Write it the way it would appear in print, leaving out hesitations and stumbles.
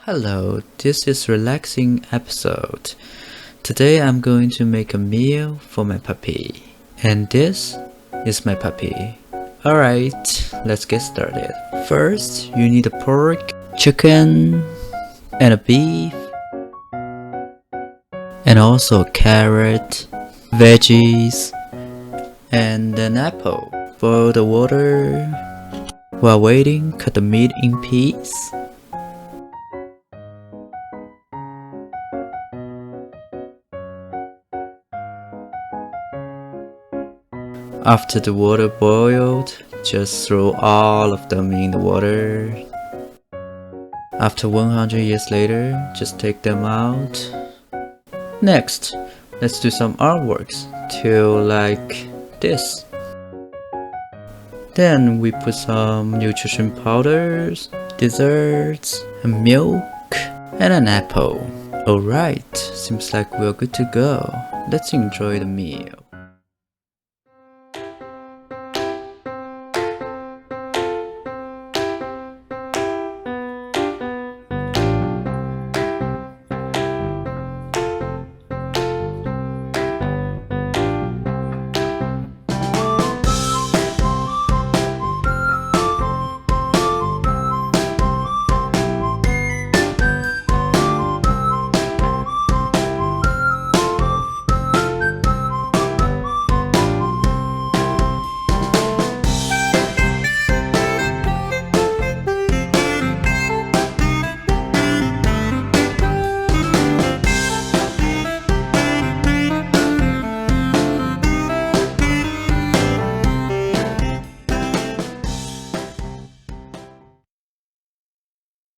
Hello, this is relaxing episode. Today I'm going to make a meal for my puppy. And this is my puppy. Alright, let's get started. First, you need a pork, chicken, and a beef, and also a carrot, veggies, and an apple. Boil the water. While waiting, cut the meat in pieces. After the water boiled, just throw all of them in the water. After 100 years later, just take them out. Next, let's do some artworks till like this. Then we put some nutrition powders, desserts, and milk, and an apple. Alright, seems like we're good to go. Let's enjoy the meal.